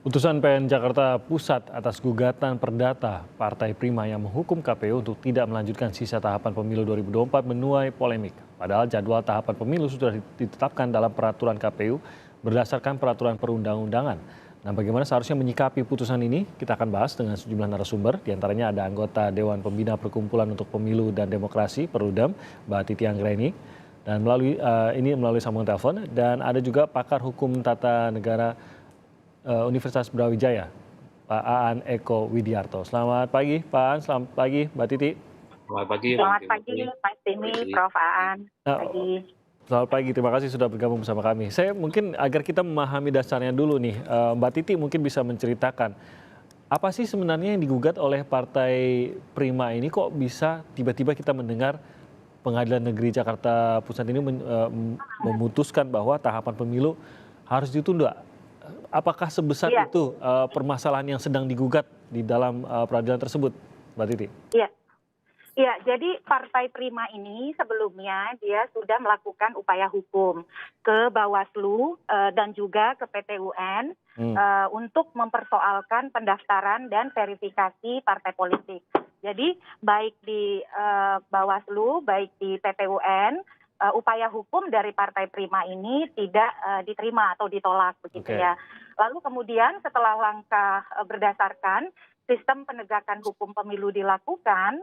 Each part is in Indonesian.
Putusan PN Jakarta Pusat atas gugatan perdata Partai Prima yang menghukum KPU untuk tidak melanjutkan sisa tahapan pemilu 2024 menuai polemik. Padahal jadwal tahapan pemilu sudah ditetapkan dalam peraturan KPU berdasarkan peraturan perundang-undangan. Nah, bagaimana seharusnya menyikapi putusan ini? Kita akan bahas dengan sejumlah narasumber. Di antaranya ada anggota Dewan Pembina Perkumpulan untuk Pemilu dan Demokrasi Perludem, Mbak Titi Anggraini, dan melalui sambungan telepon, dan ada juga pakar hukum tata negara Universitas Brawijaya, Pak Aan Eko Widiarto. Selamat pagi, Pak Aan. Selamat pagi, Mbak Titi. Selamat pagi, Selamat pagi, Pak Timi, Prof. Aan. Pagi. Selamat pagi, terima kasih sudah bergabung bersama kami. Saya mungkin agar kita memahami dasarnya dulu nih, Mbak Titi mungkin bisa menceritakan apa sih sebenarnya yang digugat oleh Partai Prima ini, kok bisa tiba-tiba kita mendengar Pengadilan Negeri Jakarta Pusat ini memutuskan bahwa tahapan pemilu harus ditunda. Apakah sebesar itu permasalahan yang sedang digugat di dalam peradilan tersebut, Mbak Titi? Iya, jadi Partai Prima ini sebelumnya dia sudah melakukan upaya hukum ke Bawaslu dan juga ke PT UN untuk mempersoalkan pendaftaran dan verifikasi partai politik. Jadi baik di Bawaslu, baik di PT UN, upaya hukum dari Partai Prima ini tidak diterima atau ditolak begitu ya. Lalu kemudian setelah langkah berdasarkan sistem penegakan hukum pemilu dilakukan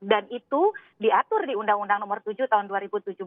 dan itu diatur di Undang-Undang Nomor 7 Tahun 2017.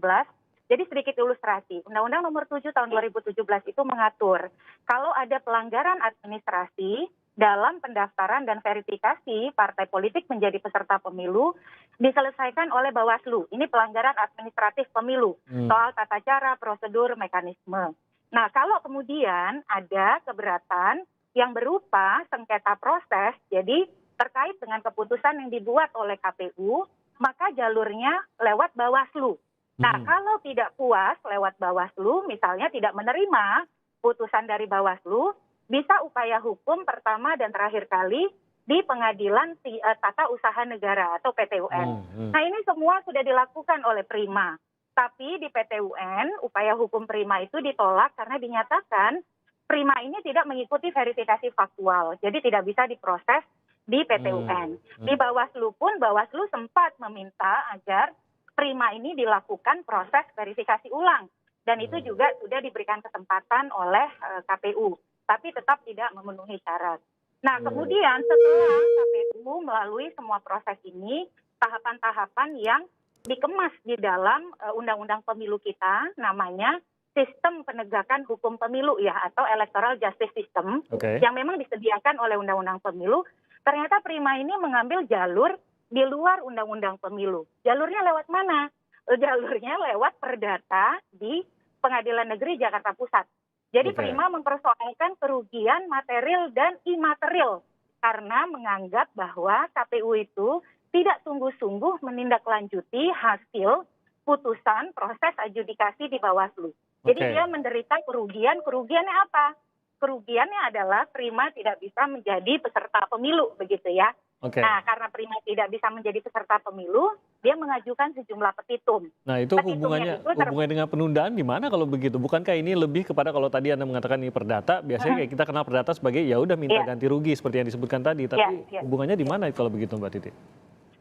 Jadi sedikit ilustrasi, Undang-Undang Nomor 7 Tahun 2017 itu mengatur kalau ada pelanggaran administrasi dalam pendaftaran dan verifikasi partai politik menjadi peserta pemilu diselesaikan oleh Bawaslu. Ini pelanggaran administratif pemilu, soal tata cara, prosedur, mekanisme. Nah, kalau kemudian ada keberatan yang berupa sengketa proses, jadi terkait dengan keputusan yang dibuat oleh KPU, maka jalurnya lewat Bawaslu. Nah, kalau tidak puas lewat Bawaslu, misalnya tidak menerima putusan dari Bawaslu, bisa upaya hukum pertama dan terakhir kali di Pengadilan Tata Usaha Negara atau PT UN. Nah, ini semua sudah dilakukan oleh Prima. Tapi di PT UN, upaya hukum Prima itu ditolak karena dinyatakan Prima ini tidak mengikuti verifikasi faktual. Jadi tidak bisa diproses di PT UN. Di Bawaslu pun, Bawaslu sempat meminta agar Prima ini dilakukan proses verifikasi ulang. Dan itu juga sudah diberikan kesempatan oleh KPU. Tapi tetap tidak memenuhi syarat. Nah, kemudian setelah KPU melalui semua proses ini, tahapan-tahapan yang dikemas di dalam Undang-Undang Pemilu kita, namanya Sistem Penegakan Hukum Pemilu ya, atau Electoral Justice System, yang memang disediakan oleh Undang-Undang Pemilu, ternyata Prima ini mengambil jalur di luar Undang-Undang Pemilu. Jalurnya lewat mana? Jalurnya lewat perdata di Pengadilan Negeri Jakarta Pusat. Jadi Prima mempersoalkan kerugian material dan imaterial karena menganggap bahwa KPU itu tidak sungguh-sungguh menindaklanjuti hasil putusan proses adjudikasi di Bawaslu. Jadi dia menderita kerugian. Kerugiannya apa? Kerugiannya adalah Prima tidak bisa menjadi peserta pemilu, begitu ya. Nah, karena Prima tidak bisa menjadi peserta pemilu, dia mengajukan sejumlah petitum. Nah, itu hubungannya dengan penundaan di mana kalau begitu? Bukankah ini lebih kepada, kalau tadi Anda mengatakan ini perdata, biasanya kayak kita kenal perdata sebagai ya udah minta ganti rugi seperti yang disebutkan tadi, tapi hubungannya di mana kalau begitu, Mbak Titi?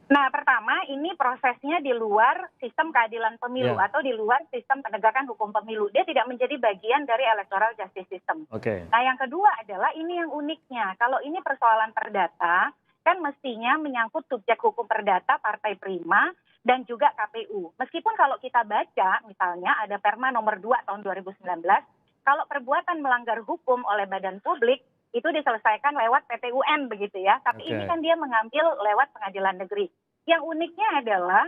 Nah, pertama ini prosesnya di luar sistem keadilan pemilu atau di luar sistem penegakan hukum pemilu. Dia tidak menjadi bagian dari electoral justice system. Nah, yang kedua adalah ini yang uniknya. Kalau ini persoalan perdata, kan mestinya menyangkut subjek hukum perdata Partai Prima dan juga KPU. Meskipun kalau kita baca, misalnya ada Perma nomor 2 tahun 2019, kalau perbuatan melanggar hukum oleh badan publik, itu diselesaikan lewat PT UN begitu ya. Tapi ini kan dia mengambil lewat Pengadilan Negeri. Yang uniknya adalah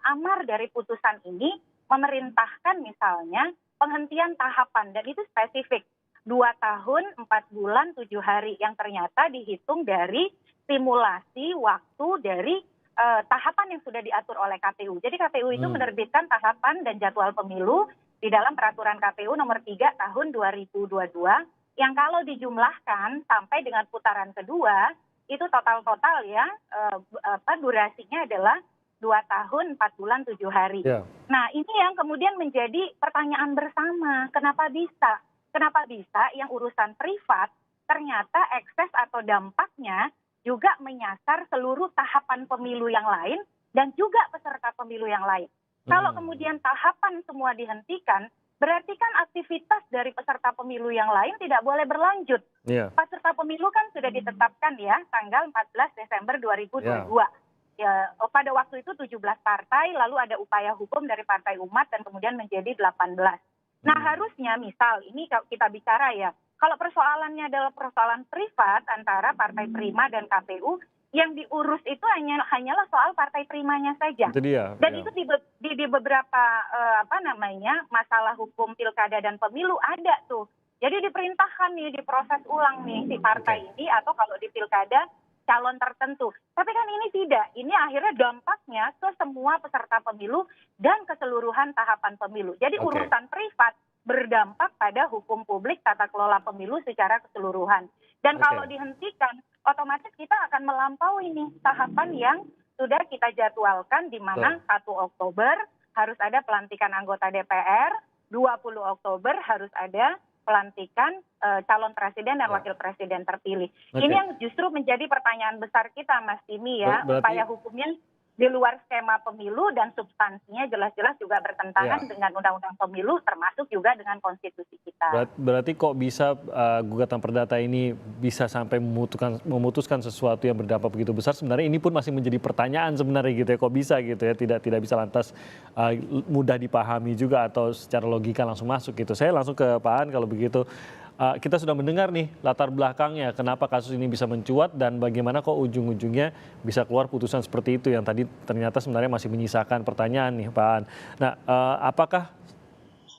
amar dari putusan ini memerintahkan misalnya penghentian tahapan, dan itu spesifik 2 tahun 4 bulan 7 hari yang ternyata dihitung dari simulasi waktu dari tahapan yang sudah diatur oleh KPU. Jadi KPU itu menerbitkan tahapan dan jadwal pemilu di dalam peraturan KPU nomor 3 tahun 2022 yang kalau dijumlahkan sampai dengan putaran kedua itu total ya durasinya adalah 2 tahun 4 bulan 7 hari. Nah, ini yang kemudian menjadi pertanyaan bersama, kenapa bisa yang urusan privat ternyata ekses atau dampaknya juga menyasar seluruh tahapan pemilu yang lain dan juga peserta pemilu yang lain. Kalau kemudian tahapan semua dihentikan, berarti kan aktivitas dari peserta pemilu yang lain tidak boleh berlanjut. Iya. Peserta pemilu kan sudah ditetapkan ya tanggal 14 Desember 2022. Ya, pada waktu itu 17 partai, lalu ada upaya hukum dari Partai Umat dan kemudian menjadi 18. Nah harusnya misal ini kalau kita bicara ya, kalau persoalannya adalah persoalan privat antara Partai Prima dan KPU, yang diurus itu hanyalah soal Partai Primanya saja. Itu dia. Dan Ya. itu di beberapa masalah hukum pilkada dan pemilu ada tuh. Jadi diperintahkan nih diproses ulang nih si partai ini, atau kalau di pilkada calon tertentu. Tapi kan ini tidak. Ini akhirnya dampaknya ke semua peserta pemilu dan keseluruhan tahapan pemilu. Jadi urusan privat berdampak pada hukum publik tata kelola pemilu secara keseluruhan. Dan kalau dihentikan, otomatis kita akan melampaui nih tahapan yang sudah kita jadwalkan, di mana 1 Oktober harus ada pelantikan anggota DPR, 20 Oktober harus ada pelantikan calon presiden dan wakil presiden terpilih. Ini yang justru menjadi pertanyaan besar kita, Mas Timi ya. Upaya hukumnya di luar skema pemilu dan substansinya jelas-jelas juga bertentangan dengan undang-undang pemilu, termasuk juga dengan konstitusi kita. Berarti kok bisa gugatan perdata ini bisa sampai memutuskan sesuatu yang berdampak begitu besar? Sebenarnya ini pun masih menjadi pertanyaan sebenarnya gitu ya, kok bisa gitu ya, tidak bisa lantas mudah dipahami juga atau secara logika langsung masuk gitu. Saya langsung ke Pak Aan kalau begitu. Kita sudah mendengar nih latar belakangnya kenapa kasus ini bisa mencuat dan bagaimana kok ujung-ujungnya bisa keluar putusan seperti itu yang tadi ternyata sebenarnya masih menyisakan pertanyaan nih Pak Aan. Nah, apakah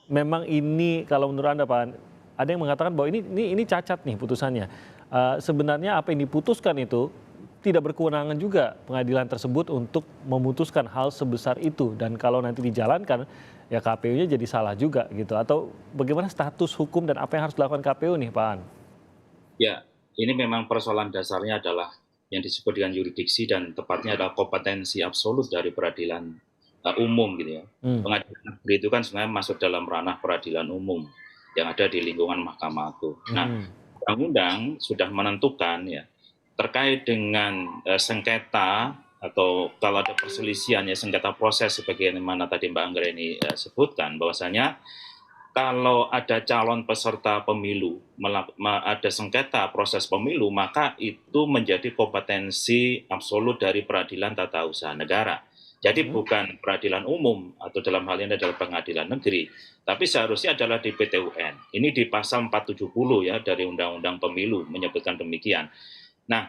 memang ini kalau menurut Anda Pak Aan, ada yang mengatakan bahwa ini cacat nih putusannya. Sebenarnya apa yang diputuskan itu tidak berkewenangan juga pengadilan tersebut untuk memutuskan hal sebesar itu, dan kalau nanti dijalankan ya KPU-nya jadi salah juga gitu, atau bagaimana status hukum dan apa yang harus dilakukan KPU nih Pak Aan? Ya, ini memang persoalan dasarnya adalah yang disebut dengan yurisdiksi dan tepatnya adalah kompetensi absolut dari peradilan umum gitu ya. Pengadilan negeri itu kan sebenarnya masuk dalam ranah peradilan umum yang ada di lingkungan Mahkamah Agung. Nah, undang-undang sudah menentukan ya terkait dengan sengketa atau kalau ada perselisihan ya sengketa proses sebagaimana tadi Mbak Anggreni sebutkan, bahwasanya kalau ada calon peserta pemilu ada sengketa proses pemilu, maka itu menjadi kompetensi absolut dari peradilan tata usaha negara. Jadi bukan peradilan umum atau dalam hal ini adalah pengadilan negeri, tapi seharusnya adalah di PT UN. Ini di pasal 470 ya dari Undang-Undang Pemilu menyebutkan demikian. Nah,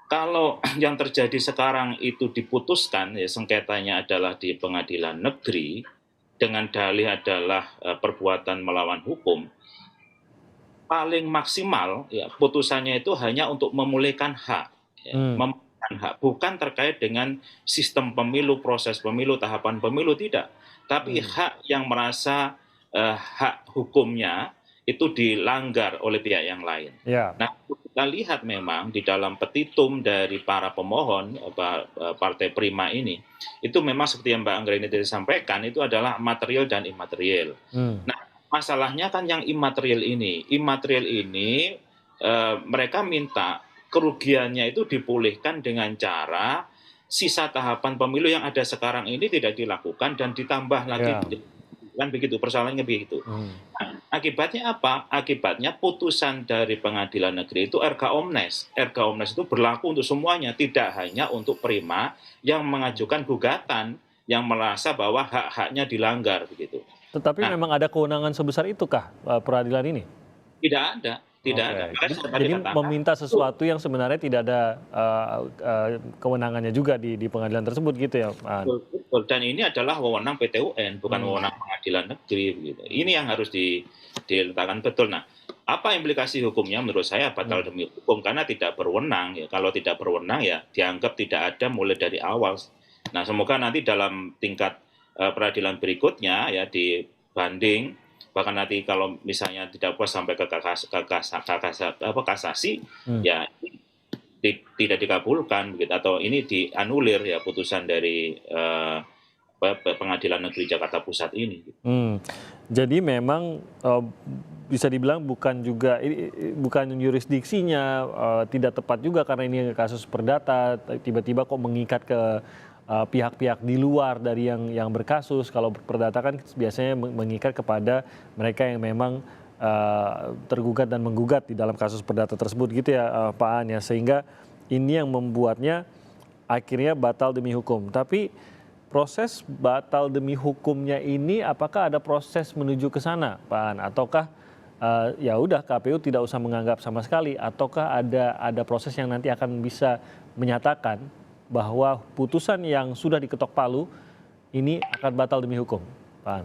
kalau yang terjadi sekarang itu diputuskan ya sengketanya adalah di pengadilan negeri dengan dalih adalah perbuatan melawan hukum, paling maksimal ya putusannya itu hanya untuk memulihkan hak, ya, memulihkan hak, bukan terkait dengan sistem pemilu, proses pemilu, tahapan pemilu, tidak, tapi hak yang merasa hak hukumnya itu dilanggar oleh pihak yang lain. Nah, kita lihat memang di dalam petitum dari para pemohon Partai Prima ini, itu memang seperti yang Mbak Anggreni tadi sampaikan, itu adalah material dan imaterial. Nah, masalahnya kan yang imaterial ini mereka minta kerugiannya itu dipulihkan dengan cara sisa tahapan pemilu yang ada sekarang ini tidak dilakukan dan ditambah lagi. Kan begitu, persoalannya begitu. Nah, akibatnya apa? Akibatnya putusan dari pengadilan negeri itu erga omnes. Erga omnes itu berlaku untuk semuanya, tidak hanya untuk Prima yang mengajukan gugatan yang merasa bahwa hak-haknya dilanggar begitu. Tetapi memang ada kewenangan sebesar itukah peradilan ini? Tidak ada. Jadi meminta sesuatu yang sebenarnya tidak ada kewenangangannya juga di pengadilan tersebut gitu ya Pak. Betul. Dan ini adalah wewenang PT UN, bukan wewenang pengadilan negeri begitu. Ini yang harus diletakkan betul. Nah, apa implikasi hukumnya? Menurut saya batal demi hukum karena tidak berwenang. Ya, kalau tidak berwenang ya dianggap tidak ada mulai dari awal. Nah, semoga nanti dalam tingkat peradilan berikutnya ya dibanding, bahkan nanti kalau misalnya tidak puas sampai ke kasasi, ya tidak dikabulkan begitu, atau ini dianulir ya putusan dari Pengadilan Negeri Jakarta Pusat ini. Jadi memang bisa dibilang bukan jurisdiksinya, tidak tepat juga karena ini kasus perdata, tiba-tiba kok mengikat ke pihak-pihak di luar dari yang berkasus. Kalau perdata kan biasanya mengikat kepada mereka yang memang tergugat dan menggugat di dalam kasus perdata tersebut gitu ya, Pak An ya, sehingga ini yang membuatnya akhirnya batal demi hukum. Tapi proses batal demi hukumnya ini apakah ada proses menuju ke sana, Pak An? Ataukah ya udah KPU tidak usah menganggap sama sekali, ataukah ada proses yang nanti akan bisa menyatakan bahwa putusan yang sudah diketok palu ini akan batal demi hukum, Pak An?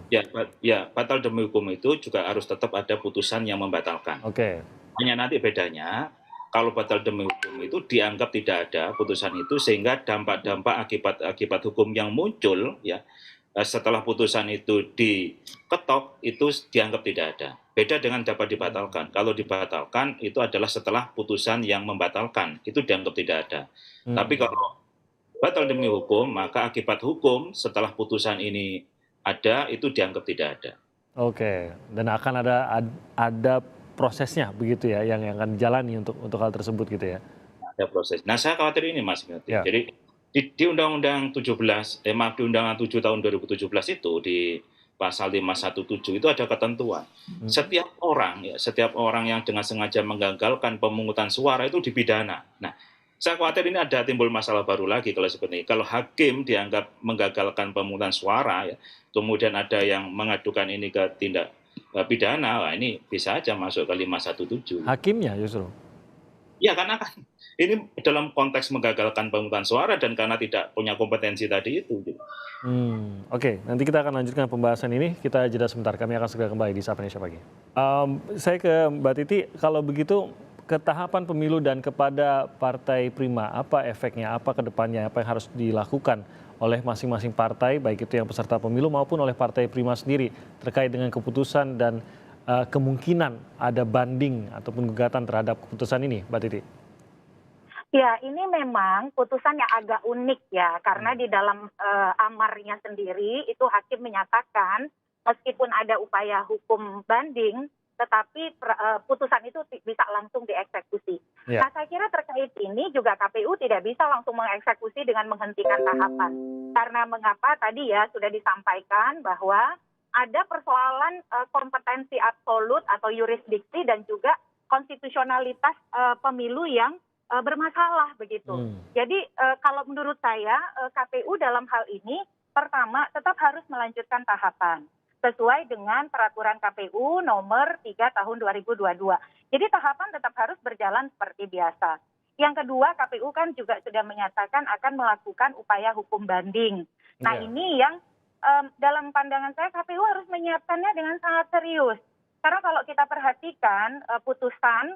Ya, batal demi hukum itu juga harus tetap ada putusan yang membatalkan. Oke. Hanya nanti bedanya, kalau batal demi hukum itu dianggap tidak ada putusan itu, sehingga dampak-dampak akibat hukum yang muncul ya setelah putusan itu diketok itu dianggap tidak ada. Beda dengan dapat dibatalkan. Kalau dibatalkan itu adalah setelah putusan yang membatalkan, itu dianggap tidak ada. Tapi kalau batal demi hukum, maka akibat hukum setelah putusan ini ada, itu dianggap tidak ada. Oke, dan akan ada prosesnya begitu ya yang akan dijalani untuk hal tersebut gitu ya. Ada proses. Nah, saya khawatir ini Mas Ngati. Ya. Jadi di Undang-Undang 17, di Undang-Undang 7 tahun 2017 itu di pasal 517 itu ada ketentuan. Setiap orang yang dengan sengaja menggagalkan pemungutan suara itu dipidana. Nah, saya khawatir ini ada timbul masalah baru lagi kalau seperti ini. Kalau hakim dianggap menggagalkan pemungutan suara, ya, kemudian ada yang mengadukan ini ke tindak pidana, wah ini bisa aja masuk ke 517. Hakimnya justru? Ya, karena kan ini dalam konteks menggagalkan pemungutan suara dan karena tidak punya kompetensi tadi itu. Oke, nanti kita akan lanjutkan pembahasan ini. Kita jeda sebentar, kami akan segera kembali di Sapa Indonesia Pagi. Saya ke Mbak Titi, kalau begitu ke tahapan pemilu dan kepada Partai Prima, apa efeknya, apa kedepannya, apa yang harus dilakukan oleh masing-masing partai, baik itu yang peserta pemilu maupun oleh Partai Prima sendiri terkait dengan keputusan dan kemungkinan ada banding ataupun gugatan terhadap keputusan ini, Mbak Titi? Ya, ini memang putusan yang agak unik ya, karena di dalam amarnya sendiri itu hakim menyatakan meskipun ada upaya hukum banding, tetapi putusan itu bisa langsung dieksekusi. Ya. Nah, saya kira terkait ini juga KPU tidak bisa langsung mengeksekusi dengan menghentikan tahapan. Karena mengapa tadi ya sudah disampaikan bahwa ada persoalan kompetensi absolut atau yurisdiksi dan juga konstitusionalitas pemilu yang bermasalah begitu. Jadi kalau menurut saya KPU dalam hal ini pertama tetap harus melanjutkan tahapan sesuai dengan peraturan KPU nomor 3 tahun 2022. Jadi tahapan tetap harus berjalan seperti biasa. Yang kedua, KPU kan juga sudah menyatakan akan melakukan upaya hukum banding. Nah, ini yang dalam pandangan saya KPU harus menyiapkannya dengan sangat serius. Karena kalau kita perhatikan putusan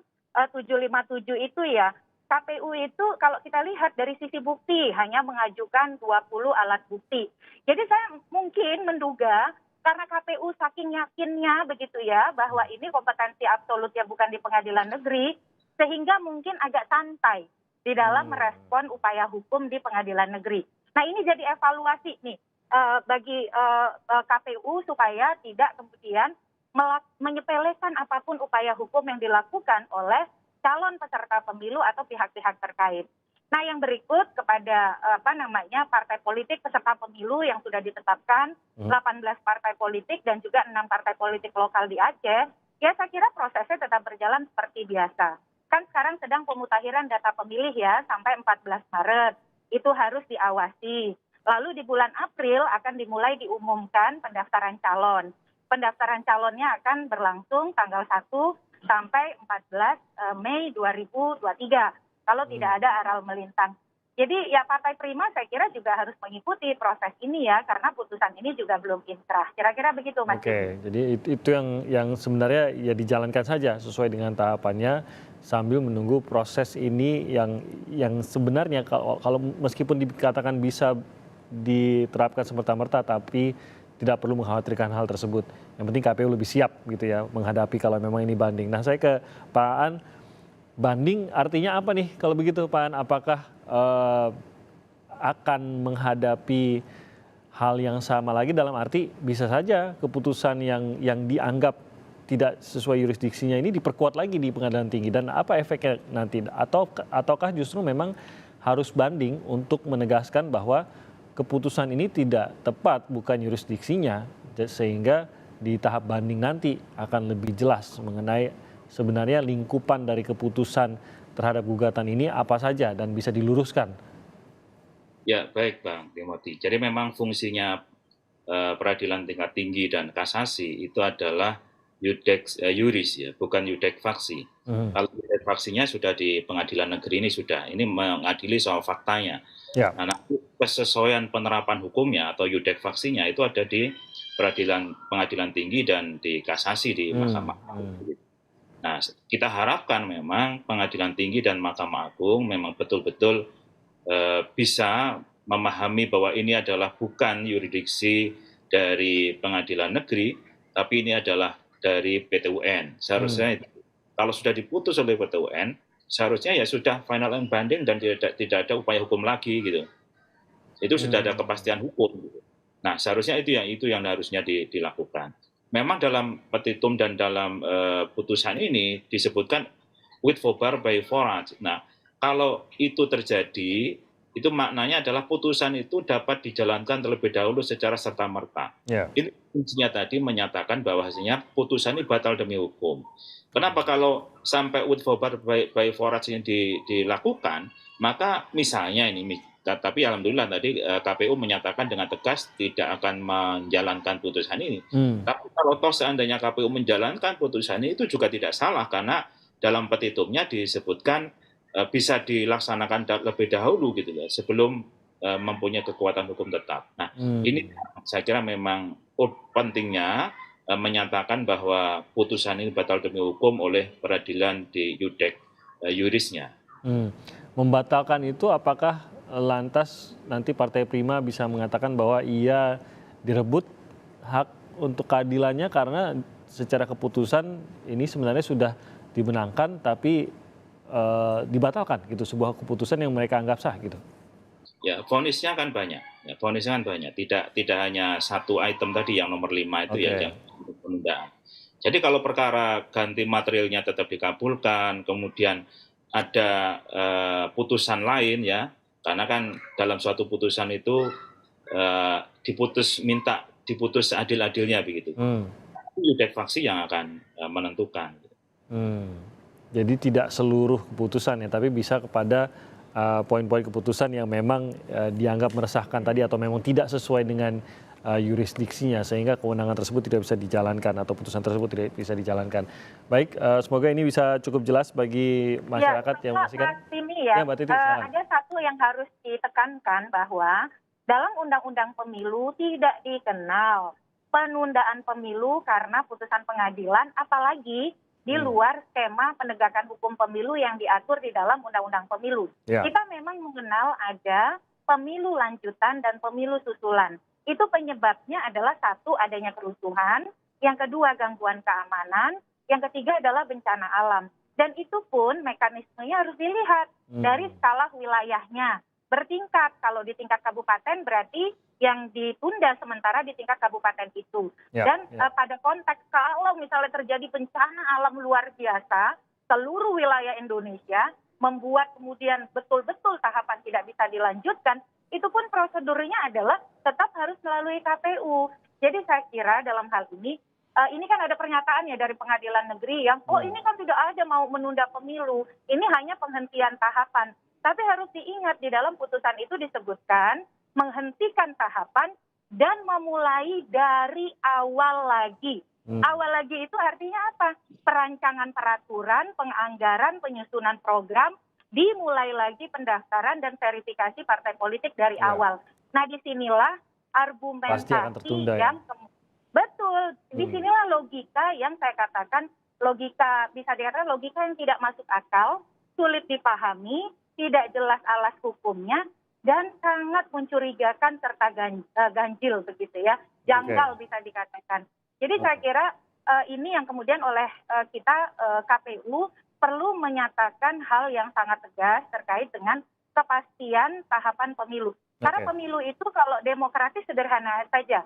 757 itu ya, KPU itu kalau kita lihat dari sisi bukti hanya mengajukan 20 alat bukti. Jadi saya mungkin menduga karena KPU saking yakinnya begitu ya bahwa ini kompetensi absolut yang bukan di pengadilan negeri, sehingga mungkin agak santai di dalam merespon upaya hukum di pengadilan negeri. Nah, ini jadi evaluasi nih bagi KPU supaya tidak kemudian menyepelekan apapun upaya hukum yang dilakukan oleh calon peserta pemilu atau pihak-pihak terkait. Nah, yang berikut kepada partai politik peserta pemilu yang sudah ditetapkan 18 partai politik dan juga 6 partai politik lokal di Aceh, ya saya kira prosesnya tetap berjalan seperti biasa. Kan sekarang sedang pemutakhiran data pemilih ya sampai 14 Maret. Itu harus diawasi. Lalu di bulan April akan dimulai diumumkan pendaftaran calon. Pendaftaran calonnya akan berlangsung tanggal 1 sampai 14 Mei 2023. Kalau tidak ada aral melintang. Jadi ya Partai Prima saya kira juga harus mengikuti proses ini ya, karena putusan ini juga belum inkrah. Kira-kira begitu Mas. Oke, jadi itu yang sebenarnya ya dijalankan saja sesuai dengan tahapannya sambil menunggu proses ini yang sebenarnya kalau meskipun dikatakan bisa diterapkan semerta-merta tapi tidak perlu mengkhawatirkan hal tersebut. Yang penting KPU lebih siap gitu ya menghadapi kalau memang ini banding. Nah, saya ke Pak Aan. Banding artinya apa nih kalau begitu Pak An? Apakah akan menghadapi hal yang sama lagi dalam arti bisa saja keputusan yang dianggap tidak sesuai jurisdiksinya ini diperkuat lagi di pengadilan tinggi, dan apa efeknya nanti? Ataukah justru memang harus banding untuk menegaskan bahwa keputusan ini tidak tepat, bukan jurisdiksinya, sehingga di tahap banding nanti akan lebih jelas mengenai sebenarnya lingkupan dari keputusan terhadap gugatan ini apa saja dan bisa diluruskan. Ya, baik Bang Timothy. Jadi memang fungsinya peradilan tingkat tinggi dan kasasi itu adalah juris ya, bukan yudek faksi. Kalau yudek faksinya sudah di pengadilan negeri, ini mengadili soal faktanya. Ya. Nah, nanti kesesuaian penerapan hukumnya atau yudek faksinya itu ada di pengadilan tinggi dan di kasasi di Mahkamah Agung. Nah, kita harapkan memang pengadilan tinggi dan Mahkamah Agung memang betul-betul bisa memahami bahwa ini adalah bukan yurisdiksi dari pengadilan negeri, tapi ini adalah dari PT UN. Seharusnya kalau sudah diputus oleh PT UN, seharusnya ya sudah final and binding dan tidak ada upaya hukum lagi gitu. Itu sudah ada kepastian hukum. Gitu. Nah, seharusnya itu yang harusnya dilakukan. Memang dalam petitum dan dalam putusan ini disebutkan with forbear by forage. Nah, kalau itu terjadi, itu maknanya adalah putusan itu dapat dijalankan terlebih dahulu secara serta-merta. Yeah. Ini kuncinya tadi menyatakan bahwasanya putusan ini batal demi hukum. Kenapa kalau sampai with forbear by forage ini dilakukan, maka misalnya ini, tapi alhamdulillah tadi KPU menyatakan dengan tegas tidak akan menjalankan putusan ini. Tapi kalau toh seandainya KPU menjalankan putusan ini, itu juga tidak salah karena dalam petitumnya disebutkan bisa dilaksanakan lebih dahulu gitu ya, sebelum mempunyai kekuatan hukum tetap. Nah, ini saya kira memang pentingnya menyatakan bahwa putusan ini batal demi hukum oleh peradilan di yudek jurisnya. Membatalkan itu apakah lantas nanti Partai Prima bisa mengatakan bahwa ia direbut hak untuk keadilannya karena secara keputusan ini sebenarnya sudah dimenangkan tapi dibatalkan gitu, sebuah keputusan yang mereka anggap sah gitu. Ya, vonisnya kan banyak. Ya, vonisnya kan banyak. Tidak hanya satu item tadi yang nomor 5 itu ya yang penundaan. Jadi kalau perkara ganti materialnya tetap dikabulkan, kemudian ada putusan lain ya, karena kan dalam suatu putusan itu diputus seadil-adilnya begitu. Itu yudek faksi yang akan menentukan. Jadi tidak seluruh keputusan ya, tapi bisa kepada poin-poin keputusan yang memang dianggap meresahkan tadi atau memang tidak sesuai dengan jurisdiksinya sehingga kewenangan tersebut tidak bisa dijalankan atau putusan tersebut tidak bisa dijalankan. Baik, semoga ini bisa cukup jelas bagi masyarakat yang menyaksikan. Mbak Titi, ada satu yang harus ditekankan bahwa dalam Undang-Undang Pemilu tidak dikenal penundaan pemilu karena putusan pengadilan, apalagi di luar skema penegakan hukum pemilu yang diatur di dalam Undang-Undang Pemilu. Ya. Kita memang mengenal ada pemilu lanjutan dan pemilu susulan. Itu penyebabnya adalah satu, adanya kerusuhan, yang kedua gangguan keamanan, yang ketiga adalah bencana alam. Dan itu pun mekanismenya harus dilihat dari skala wilayahnya. Bertingkat, kalau di tingkat kabupaten berarti yang ditunda sementara di tingkat kabupaten itu. Dan pada konteks kalau misalnya terjadi bencana alam luar biasa, seluruh wilayah Indonesia membuat kemudian betul-betul tahapan tidak bisa dilanjutkan, itu pun prosedurnya adalah tetap harus melalui KPU. Jadi saya kira dalam hal ini kan ada pernyataannya dari pengadilan negeri yang, ini kan tidak ada mau menunda pemilu, ini hanya penghentian tahapan. Tapi harus diingat di dalam putusan itu disebutkan menghentikan tahapan dan memulai dari awal lagi. Awal lagi itu artinya apa? Perancangan peraturan, penganggaran, penyusunan program, dimulai lagi pendaftaran dan verifikasi partai politik dari awal. Nah, disinilah argumentasi yang betul. Disinilah logika yang saya katakan bisa dikatakan logika yang tidak masuk akal, sulit dipahami, tidak jelas alas hukumnya, dan sangat mencurigakan serta ganjil begitu ya, janggal bisa dikatakan. Jadi saya kira ini yang kemudian oleh kita KPU perlu menyatakan hal yang sangat tegas terkait dengan kepastian tahapan pemilu. Karena pemilu itu kalau demokratis sederhana saja.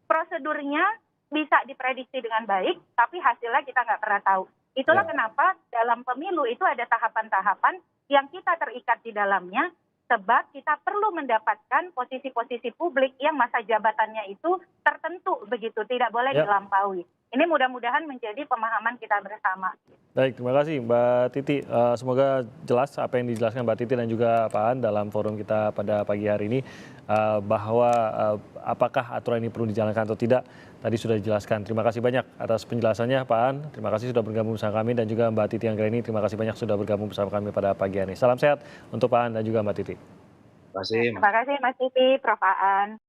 Prosedurnya bisa diprediksi dengan baik, tapi hasilnya kita nggak pernah tahu. Itulah kenapa dalam pemilu itu ada tahapan-tahapan yang kita terikat di dalamnya, sebab kita perlu mendapatkan posisi-posisi publik yang masa jabatannya itu tertentu begitu, tidak boleh dilampaui. Ini mudah-mudahan menjadi pemahaman kita bersama. Baik, terima kasih Mbak Titi. Semoga jelas apa yang dijelaskan Mbak Titi dan juga Pak An dalam forum kita pada pagi hari ini, bahwa apakah aturan ini perlu dijalankan atau tidak, tadi sudah dijelaskan. Terima kasih banyak atas penjelasannya Pak An, terima kasih sudah bergabung bersama kami, dan juga Mbak Titi Anggraini, terima kasih banyak sudah bergabung bersama kami pada pagi hari ini. Salam sehat untuk Pak An dan juga Mbak Titi. Terima kasih. Terima kasih Mas Titi, Prof. Aan.